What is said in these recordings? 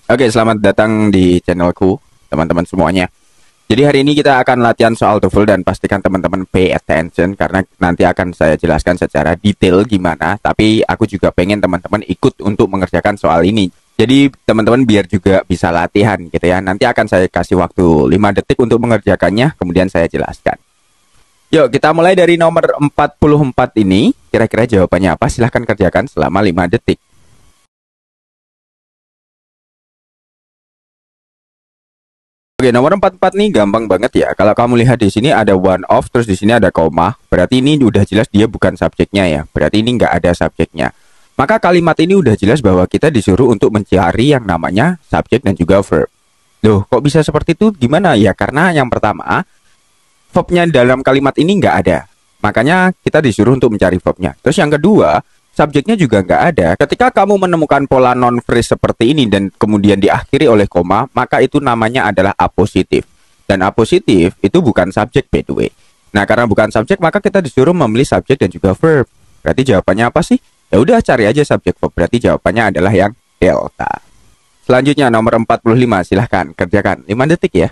Oke, selamat datang di channelku, teman-teman semuanya. Jadi hari ini kita akan latihan soal TOEFL dan pastikan teman-teman pay attention karena nanti akan saya jelaskan secara detail gimana. Tapi aku juga pengen teman-teman ikut untuk mengerjakan soal ini. Jadi teman-teman biar juga bisa latihan gitu ya. Nanti akan saya kasih waktu 5 detik untuk mengerjakannya, kemudian saya jelaskan. Yuk, kita mulai dari nomor 44 ini. Kira-kira jawabannya apa? Silahkan kerjakan selama 5 detik. Oke, nomor 44 nih gampang banget ya. Kalau kamu lihat di sini ada one off, terus di sini ada koma. Berarti ini udah jelas dia bukan subjeknya ya. Berarti ini nggak ada subjeknya. Maka kalimat ini udah jelas bahwa kita disuruh untuk mencari yang namanya subjek dan juga verb. Loh, kok bisa seperti itu? Gimana? Ya, karena yang pertama, verbnya dalam kalimat ini nggak ada. Makanya kita disuruh untuk mencari verbnya. Terus yang kedua, subjeknya juga nggak ada. Ketika kamu menemukan pola non-phrase seperti ini dan kemudian diakhiri oleh koma, maka itu namanya adalah apositif. Dan apositif itu bukan subjek, by the way. Nah, karena bukan subjek, maka kita disuruh memilih subjek dan juga verb. Berarti jawabannya apa sih? Ya udah, cari aja subjek verb. Berarti jawabannya adalah yang delta. Selanjutnya nomor 45, silahkan kerjakan 5 detik ya.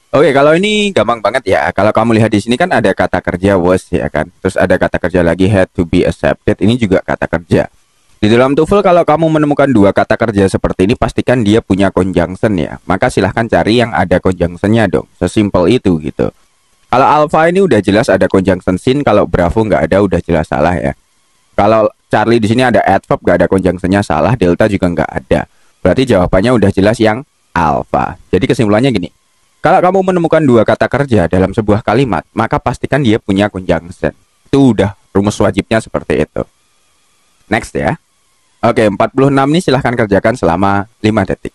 Oke, kalau ini gampang banget ya. Kalau kamu lihat di sini kan ada kata kerja was ya kan. Terus ada kata kerja lagi had to be accepted. Ini juga kata kerja. Di dalam TOEFL kalau kamu menemukan dua kata kerja seperti ini, pastikan dia punya conjunction ya. Maka silahkan cari yang ada conjunctionnya dong. Sesimpel itu gitu. Kalau alpha ini udah jelas ada conjunction sin. Kalau bravo nggak ada, udah jelas salah ya. Kalau Charlie di sini ada adverb, nggak ada conjunctionnya, salah. Delta juga nggak ada. Berarti jawabannya udah jelas yang alpha. Jadi kesimpulannya gini. Kalau kamu menemukan dua kata kerja dalam sebuah kalimat, maka pastikan dia punya conjunction. Itu udah rumus wajibnya seperti itu. Next ya. Oke, 46 nih silahkan kerjakan selama 5 detik.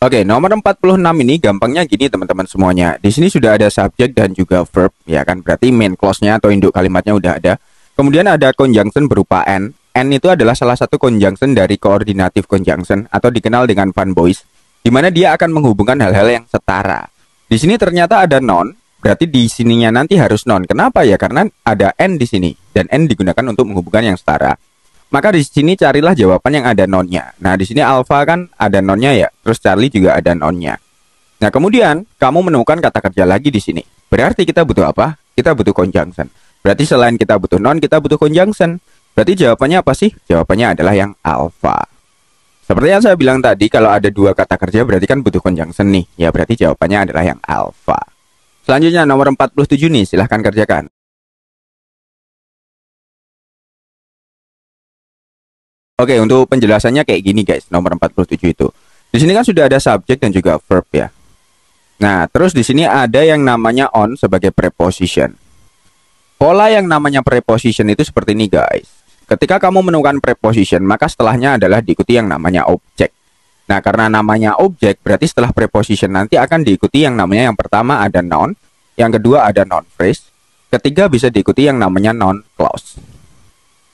Oke, nomor 46 ini gampangnya gini teman-teman semuanya. Di sini sudah ada subjek dan juga verb, ya kan? Berarti main clause-nya atau induk kalimatnya udah ada. Kemudian ada conjunction berupa and. And itu adalah salah satu conjunction dari coordinative conjunction atau dikenal dengan Van Boys, di mana dia akan menghubungkan hal-hal yang setara. Di sini ternyata ada non, berarti di sininya nanti harus non. Kenapa ya? Karena ada and di sini dan and digunakan untuk menghubungkan yang setara. Maka di sini carilah jawaban yang ada nonnya. Nah, di sini alpha kan ada nonnya ya, terus Charlie juga ada nonnya. Nah, kemudian kamu menemukan kata kerja lagi di sini. Berarti kita butuh apa? Kita butuh conjunction. Berarti selain kita butuh non, kita butuh conjunction. Berarti jawabannya apa sih? Jawabannya adalah yang alpha. Seperti yang saya bilang tadi, kalau ada dua kata kerja berarti kan butuh conjunction nih. Ya berarti jawabannya adalah yang alpha. Selanjutnya nomor 47 nih, silahkan kerjakan. Oke, untuk penjelasannya kayak gini guys, nomor 47 itu. Di sini kan sudah ada subjek dan juga verb ya. Nah, terus di sini ada yang namanya on sebagai preposition. Pola yang namanya preposition itu seperti ini guys. Ketika kamu menemukan preposition, maka setelahnya adalah diikuti yang namanya objek. Nah, karena namanya objek, berarti setelah preposition nanti akan diikuti yang namanya yang pertama ada noun, yang kedua ada noun phrase, ketiga bisa diikuti yang namanya noun clause.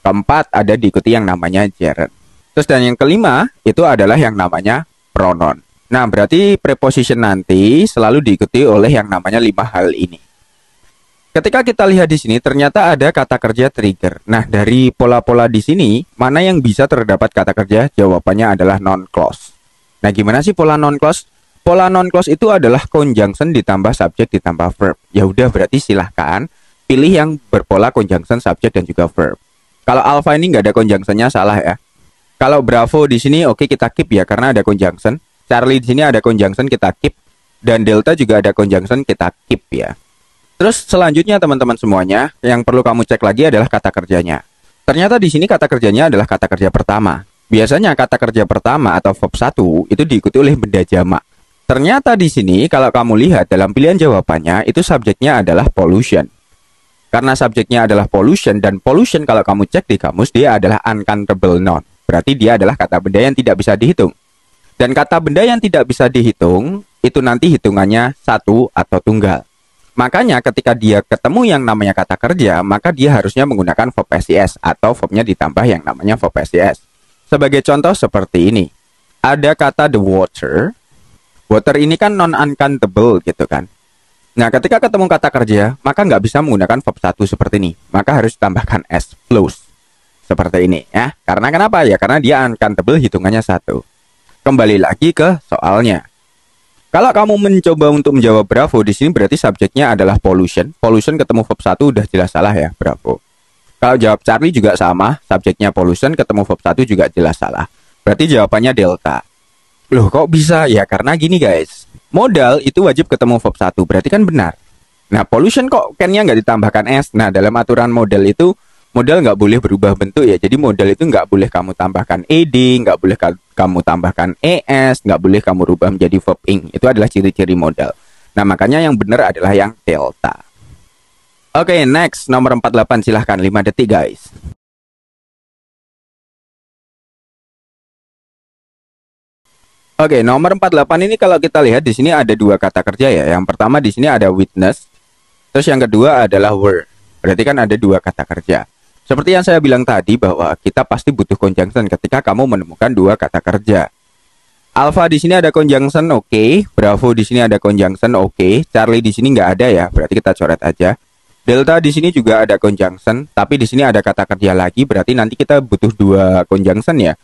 Keempat ada diikuti yang namanya gerund. Terus dan yang kelima itu adalah yang namanya pronoun. Nah, berarti preposition nanti selalu diikuti oleh yang namanya 5 hal ini. Ketika kita lihat di sini, ternyata ada kata kerja trigger. Nah, dari pola-pola di sini, mana yang bisa terdapat kata kerja? Jawabannya adalah non-clause. Nah, gimana sih pola non-clause? Pola non-clause itu adalah conjunction ditambah subjek ditambah verb. Ya udah, berarti silahkan pilih yang berpola conjunction, subjek, dan juga verb. Kalau alpha ini nggak ada conjunctionnya, salah ya. Kalau bravo di sini, oke, kita keep ya, karena ada conjunction. Charlie di sini ada conjunction, kita keep. Dan delta juga ada conjunction, kita keep ya. Terus selanjutnya teman-teman semuanya, yang perlu kamu cek lagi adalah kata kerjanya. Ternyata di sini kata kerjanya adalah kata kerja pertama. Biasanya kata kerja pertama atau verb 1 itu diikuti oleh benda jamak. Ternyata di sini kalau kamu lihat dalam pilihan jawabannya itu subjeknya adalah pollution. Karena subjeknya adalah pollution dan pollution kalau kamu cek di kamus dia adalah uncountable noun. Berarti dia adalah kata benda yang tidak bisa dihitung. Dan kata benda yang tidak bisa dihitung itu nanti hitungannya satu atau tunggal. Makanya ketika dia ketemu yang namanya kata kerja, maka dia harusnya menggunakan verb SIS atau verbnya ditambah yang namanya verb SIS. Sebagai contoh seperti ini. Ada kata the water. Water ini kan non-uncountable gitu kan. Nah, ketika ketemu kata kerja, maka nggak bisa menggunakan verb 1 seperti ini. Maka harus tambahkan S, flows. Seperti ini ya. Karena kenapa? Ya karena dia uncountable hitungannya 1. Kembali lagi ke soalnya. Kalau kamu mencoba untuk menjawab bravo, di sini berarti subjeknya adalah pollution. Pollution ketemu verb 1 udah jelas salah ya, bravo. Kalau jawab Charlie juga sama, subjeknya pollution ketemu verb 1 juga jelas salah. Berarti jawabannya delta. Loh kok bisa? Ya karena gini guys. Modal itu wajib ketemu verb 1, berarti kan benar. Nah, pollution kok can-nya nggak ditambahkan S? Nah, dalam aturan modal itu, modal nggak boleh berubah bentuk ya. Jadi modal itu nggak boleh kamu tambahkan ed, nggak boleh kamu tambahkan es, nggak boleh kamu rubah menjadi verb ing. Itu adalah ciri-ciri modal. Nah, makanya yang benar adalah yang delta. Oke, next nomor 48, silahkan 5 detik guys. Oke, nomor 48 ini kalau kita lihat di sini ada dua kata kerja ya. Yang pertama di sini ada witness, terus yang kedua adalah were. Berarti kan ada dua kata kerja. Seperti yang saya bilang tadi bahwa kita pasti butuh conjunction ketika kamu menemukan dua kata kerja. Alpha di sini ada conjunction, oke. Bravo di sini ada conjunction, oke. Charlie di sini nggak ada ya, berarti kita coret aja. Delta di sini juga ada conjunction, tapi di sini ada kata kerja lagi, berarti nanti kita butuh dua conjunction ya.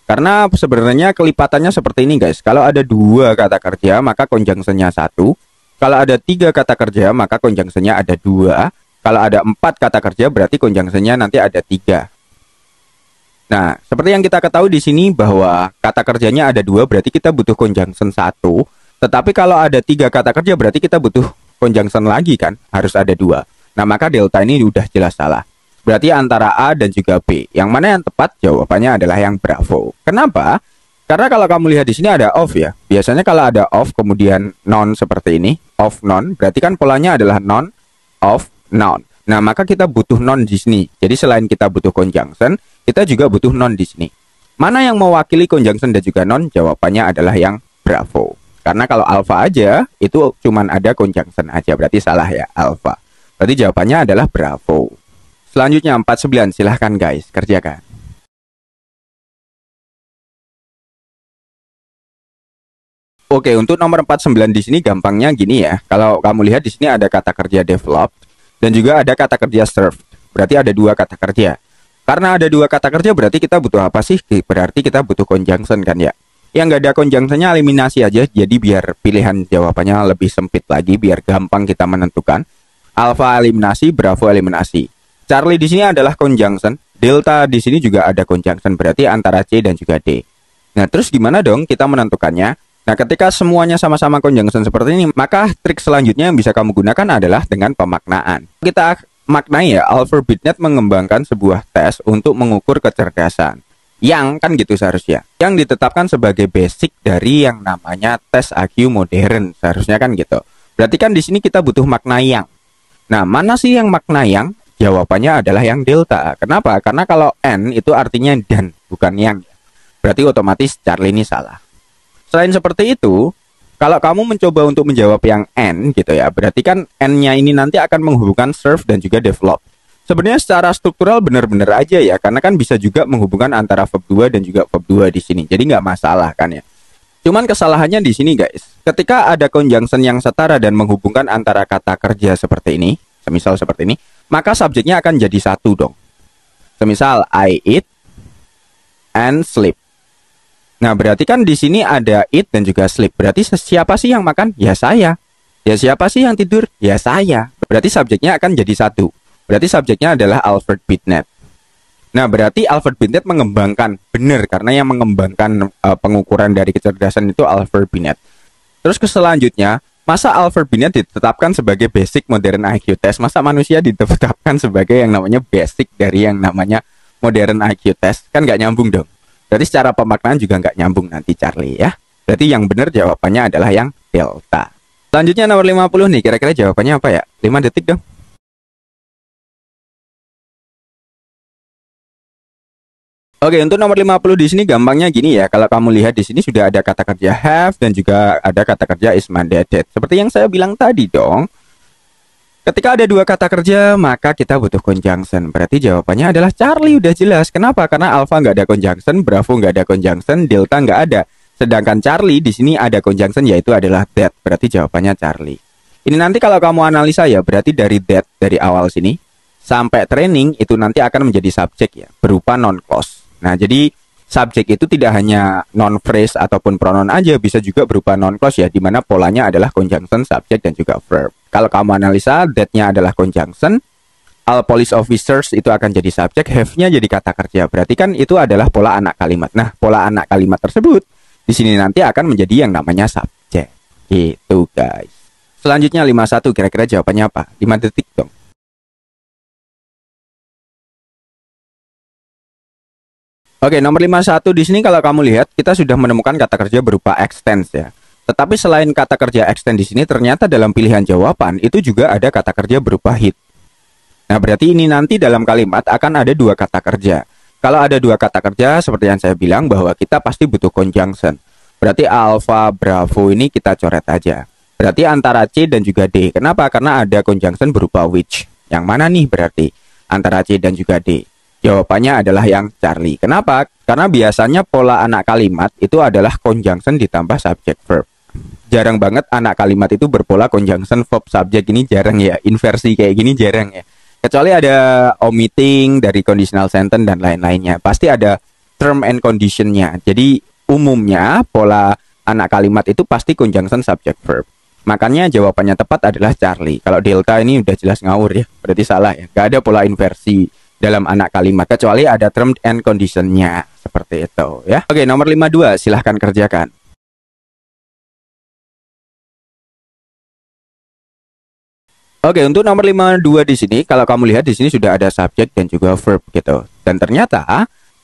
Karena sebenarnya kelipatannya seperti ini guys. Kalau ada dua kata kerja, maka conjunctionnya 1. Kalau ada 3 kata kerja, maka conjunctionnya ada 2. Kalau ada 4 kata kerja, berarti conjunctionnya nanti ada 3. Nah, seperti yang kita ketahui di sini bahwa kata kerjanya ada 2, berarti kita butuh conjunction 1. Tetapi kalau ada 3 kata kerja, berarti kita butuh conjunction lagi kan, harus ada 2. Nah, maka delta ini udah jelas salah. Berarti antara A dan juga B. Yang mana yang tepat? Jawabannya adalah yang bravo. Kenapa? Karena kalau kamu lihat di sini ada off ya. Biasanya kalau ada off kemudian non seperti ini, off non, berarti kan polanya adalah non, off, non. Nah, maka kita butuh non di sini. Jadi selain kita butuh conjunction, kita juga butuh non di sini. Mana yang mewakili conjunction dan juga non? Jawabannya adalah yang bravo. Karena kalau alpha aja itu cuman ada conjunction aja, berarti salah ya, alpha. Berarti jawabannya adalah bravo. Selanjutnya 49, silahkan guys, kerjakan. Oke, untuk nomor 49 di sini gampangnya gini ya. Kalau kamu lihat di sini ada kata kerja develop dan juga ada kata kerja serve. Berarti ada dua kata kerja. Karena ada dua kata kerja berarti kita butuh apa sih? Berarti kita butuh conjunction kan ya. Yang nggak ada conjunctionnya eliminasi aja. Jadi biar pilihan jawabannya lebih sempit lagi, biar gampang kita menentukan. Alpha eliminasi, bravo eliminasi. Charlie di sini adalah conjunction, delta di sini juga ada conjunction, berarti antara C dan juga D. Nah, terus gimana dong kita menentukannya? Nah, ketika semuanya sama-sama conjunction seperti ini, maka trik selanjutnya yang bisa kamu gunakan adalah dengan pemaknaan. Kita maknai ya, Alphabetnet mengembangkan sebuah tes untuk mengukur kecerdasan. Yang kan gitu seharusnya. Yang ditetapkan sebagai basic dari yang namanya tes IQ modern, seharusnya kan gitu. Berarti kan di sini kita butuh makna yang. Nah, mana sih yang makna yang? Jawabannya adalah yang delta. Kenapa? Karena kalau N itu artinya dan, bukan yang. Berarti otomatis Charlie ini salah. Selain seperti itu, kalau kamu mencoba untuk menjawab yang N gitu ya, berarti kan N-nya ini nanti akan menghubungkan serve dan juga develop. Sebenarnya secara struktural benar-benar aja ya, karena kan bisa juga menghubungkan antara verb 2 dan juga verb 2 di sini. Jadi nggak masalah kan ya. Cuman kesalahannya di sini guys. Ketika ada conjunction yang setara dan menghubungkan antara kata kerja seperti ini, semisal seperti ini, maka subjeknya akan jadi satu dong. Semisal I eat and sleep. Nah, berarti kan di sini ada eat dan juga sleep. Berarti siapa sih yang makan? Ya saya. Ya siapa sih yang tidur? Ya saya. Berarti subjeknya akan jadi satu. Berarti subjeknya adalah Alphabetnet. Nah, berarti Alphabetnet mengembangkan, benar, karena yang mengembangkan pengukuran dari kecerdasan itu Alphabetnet. Terus ke selanjutnya, masa Alphabetnet ditetapkan sebagai basic modern IQ test? Masa manusia ditetapkan sebagai yang namanya basic dari yang namanya modern IQ test? Kan nggak nyambung dong. Berarti secara pemaknaan juga nggak nyambung nanti Charlie ya. Berarti yang benar jawabannya adalah yang delta. Selanjutnya nomor 50 nih, kira-kira jawabannya apa ya? 5 detik dong. Oke, untuk nomor 50 di sini gampangnya gini ya. Kalau kamu lihat di sini sudah ada kata kerja have dan juga ada kata kerja is mandated. Seperti yang saya bilang tadi dong. Ketika ada dua kata kerja, maka kita butuh conjunction. Berarti jawabannya adalah Charlie, udah jelas. Kenapa? Karena alpha nggak ada conjunction, bravo nggak ada conjunction, delta nggak ada. Sedangkan Charlie di sini ada conjunction, yaitu adalah that. Berarti jawabannya Charlie. Ini nanti kalau kamu analisa ya, berarti dari that, dari awal sini sampai training itu nanti akan menjadi subjek ya, berupa non-clause. Nah, jadi subjek itu tidak hanya non-phrase ataupun pronoun aja, bisa juga berupa non-clause ya, dimana polanya adalah conjunction, subjek, dan juga verb. Kalau kamu analisa, that-nya adalah conjunction, all police officers itu akan jadi subjek, have-nya jadi kata kerja. Berarti kan itu adalah pola anak kalimat. Nah, pola anak kalimat tersebut di sini nanti akan menjadi yang namanya subjek. Gitu, guys. Selanjutnya 51, kira-kira jawabannya apa? 5 detik dong. Oke, nomor 51 di sini kalau kamu lihat kita sudah menemukan kata kerja berupa extends ya. Tetapi selain kata kerja extend di sini ternyata dalam pilihan jawaban itu juga ada kata kerja berupa hit. Nah, berarti ini nanti dalam kalimat akan ada dua kata kerja. Kalau ada dua kata kerja seperti yang saya bilang bahwa kita pasti butuh conjunction. Berarti alpha, bravo ini kita coret aja. Berarti antara C dan juga D. Kenapa? Karena ada conjunction berupa which. Yang mana nih berarti? Antara C dan juga D. Jawabannya adalah yang Charlie. Kenapa? Karena biasanya pola anak kalimat itu adalah conjunction ditambah subject verb. Jarang banget anak kalimat itu berpola conjunction verb subject, ini jarang ya. Inversi kayak gini jarang ya. Kecuali ada omitting dari conditional sentence dan lain-lainnya. Pasti ada term and conditionnya. Jadi umumnya pola anak kalimat itu pasti conjunction subject verb. Makanya jawabannya tepat adalah Charlie. Kalau delta ini udah jelas ngawur ya. Berarti salah ya. Gak ada pola inversi dalam anak kalimat kecuali ada term and conditionnya, seperti itu ya. Oke, nomor 52 silahkan kerjakan. Oke, untuk nomor 52 di sini kalau kamu lihat di sini sudah ada subjek dan juga verb gitu. Dan ternyata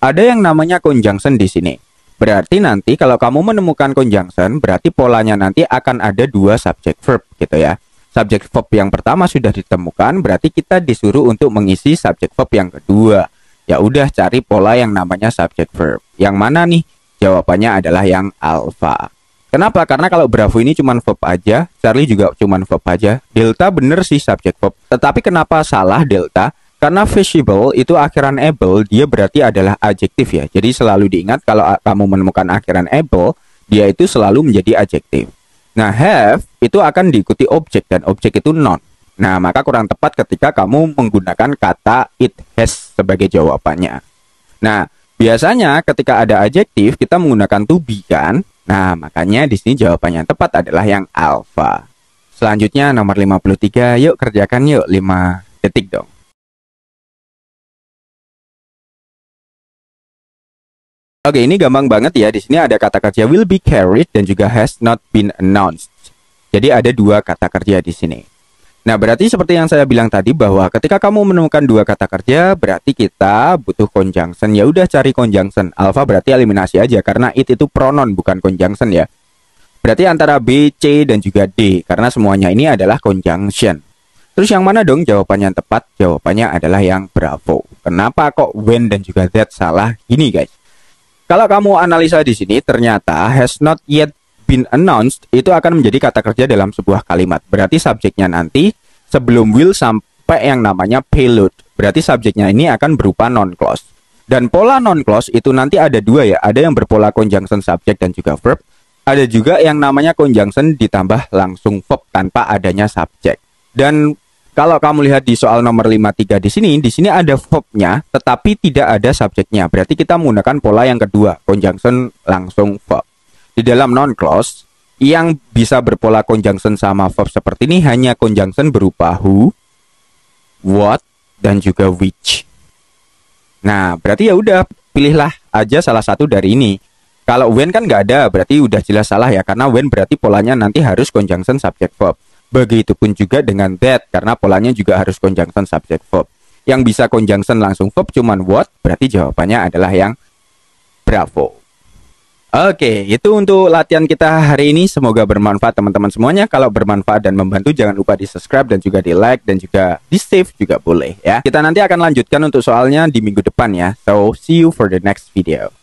ada yang namanya conjunction di sini. Berarti nanti kalau kamu menemukan conjunction berarti polanya nanti akan ada dua subjek verb gitu ya. Subjek verb yang pertama sudah ditemukan, berarti kita disuruh untuk mengisi subjek verb yang kedua. Ya udah cari pola yang namanya subjek verb. Yang mana nih? Jawabannya adalah yang alpha. Kenapa? Karena kalau bravo ini cuma verb aja, Charlie juga cuma verb aja. Delta bener sih subjek verb. Tetapi kenapa salah delta? Karena visible itu akhiran able, dia berarti adalah adjektif ya. Jadi selalu diingat kalau kamu menemukan akhiran able, dia itu selalu menjadi adjektif. Nah, have itu akan diikuti objek dan objek itu non. Nah, maka kurang tepat ketika kamu menggunakan kata it has sebagai jawabannya. Nah, biasanya ketika ada adjektif kita menggunakan to be kan? Nah, makanya di sini jawabannya tepat adalah yang alpha. Selanjutnya nomor 53, yuk kerjakan yuk 5 detik dong. Oke, ini gampang banget ya. Di sini ada kata kerja will be carried dan juga has not been announced. Jadi ada dua kata kerja di sini. Nah, berarti seperti yang saya bilang tadi bahwa ketika kamu menemukan dua kata kerja, berarti kita butuh conjunction. Ya udah cari conjunction. Alpha berarti eliminasi aja karena it itu pronoun bukan conjunction ya. Berarti antara B, C dan juga D karena semuanya ini adalah conjunction. Terus yang mana dong jawabannya yang tepat? Jawabannya adalah yang bravo. Kenapa kok when dan juga that salah? Gini guys. Kalau kamu analisa di sini, ternyata has not yet been announced itu akan menjadi kata kerja dalam sebuah kalimat. Berarti subjeknya nanti sebelum will sampai yang namanya payload. Berarti subjeknya ini akan berupa non-clause. Dan pola non-clause itu nanti ada dua ya. Ada yang berpola conjunction subject dan juga verb. Ada juga yang namanya conjunction ditambah langsung verb tanpa adanya subjek. Dan kalau kamu lihat di soal nomor 53 di sini ada verbnya, tetapi tidak ada subjeknya. Berarti kita menggunakan pola yang kedua, conjunction langsung verb. Di dalam non-clause, yang bisa berpola conjunction sama verb seperti ini hanya conjunction berupa who, what, dan juga which. Nah, berarti ya udah pilihlah aja salah satu dari ini. Kalau when kan nggak ada, berarti udah jelas salah ya, karena when berarti polanya nanti harus conjunction subject verb. Begitupun juga dengan that, karena polanya juga harus conjunction subject verb. Yang bisa conjunction langsung verb cuman what, berarti jawabannya adalah yang bravo. Oke, itu untuk latihan kita hari ini. Semoga bermanfaat teman-teman semuanya. Kalau bermanfaat dan membantu, jangan lupa di subscribe dan juga di like dan juga di save juga boleh ya. Kita nanti akan lanjutkan untuk soalnya di minggu depan ya. So, see you for the next video.